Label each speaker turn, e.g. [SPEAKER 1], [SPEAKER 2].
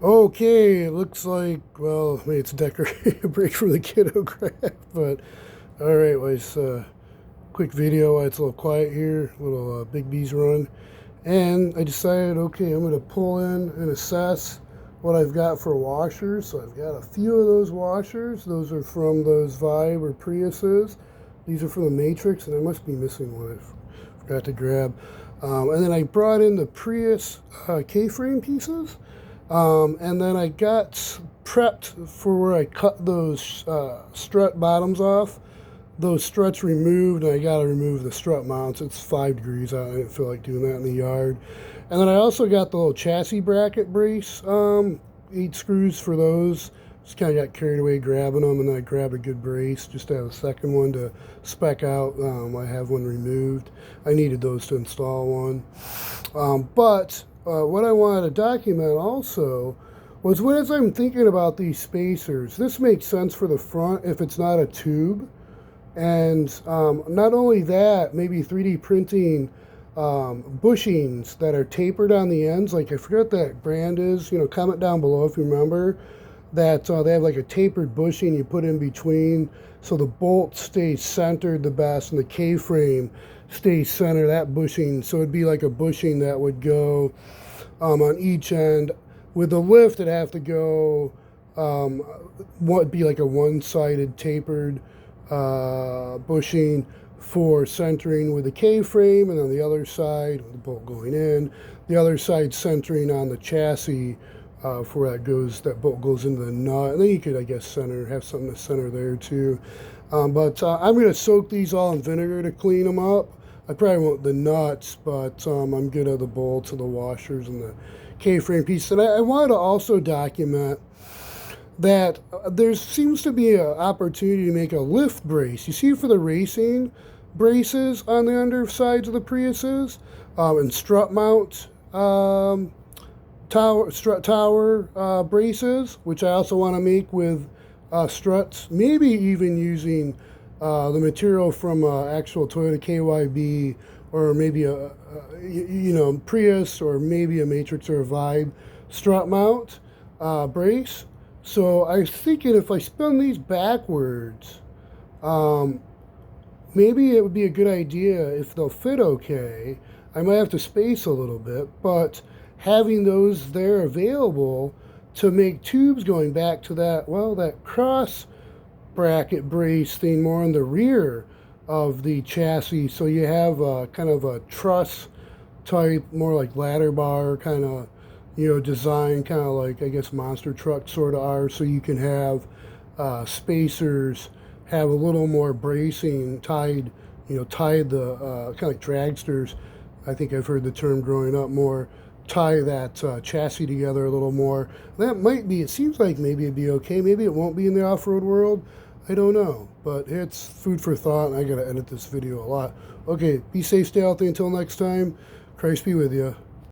[SPEAKER 1] Okay, it looks like, well, maybe it's decorating a break from the kiddo craft, but all right, well, it's a quick video. It's a little quiet here, a little Big B's run. And I decided, okay, I'm going to pull in and assess what I've got for washers. So I've got a few of those washers. Those are from those Vibe or Priuses. These are from the Matrix, and I must be missing one. I forgot to grab. And then I brought in the Prius K-frame pieces. And then I got prepped for where I cut those strut bottoms off. Those struts removed, and I got to remove the strut mounts. It's 5 degrees out. I didn't feel like doing that in the yard. And then I also got the little chassis bracket brace, 8 screws for those. Just kind of got carried away grabbing them, and then I grabbed a good brace just to have a second one to spec out. I have one removed. I needed those to install one. But what I wanted to document also was as I'm thinking about these spacers, this makes sense for the front if it's not a tube. And not only that, maybe 3D printing bushings that are tapered on the ends. Like, I forget what that brand is. You know, comment down below if you remember that they have like a tapered bushing you put in between, so the bolt stays centered the best and the K-frame stays centered, that bushing. So it'd be like a bushing that would go on each end. With the lift, it'd have to go, what be like a one-sided tapered bushing for centering with the K-frame, and on the other side, with the bolt going in, the other side centering on the chassis for that bolt goes into the nut. And then you could, I guess, have something to center there too. But I'm going to soak these all in vinegar to clean them up. I probably won't the nuts, but I'm good at the bolts and the washers and the K-frame piece. And I wanted to also document that there seems to be an opportunity to make a lift brace. You see, for the racing braces on the undersides of the Priuses, and strut mount strut tower braces, which I also want to make with struts, maybe even using the material from actual Toyota KYB, or maybe a Prius, or maybe a Matrix or a Vibe strut mount brace. So I was thinking, if I spin these backwards, maybe it would be a good idea, if they'll fit okay. I might have to space a little bit, but having those there available to make tubes going back to that, well, that cross bracket brace thing more on the rear of the chassis. So you have kind of a truss type, more like ladder bar kind of, design, kind of like, I guess, monster truck sort of are. So you can have spacers, have a little more bracing tied, tied the kind of like dragsters. I think I've heard the term growing up more. Tie that chassis together a little more. That might be, it seems like maybe it'd be okay. Maybe it won't be in the off-road world. I don't know. But it's food for thought, and I got to edit this video a lot. Okay, be safe, stay healthy until next time. Christ be with you.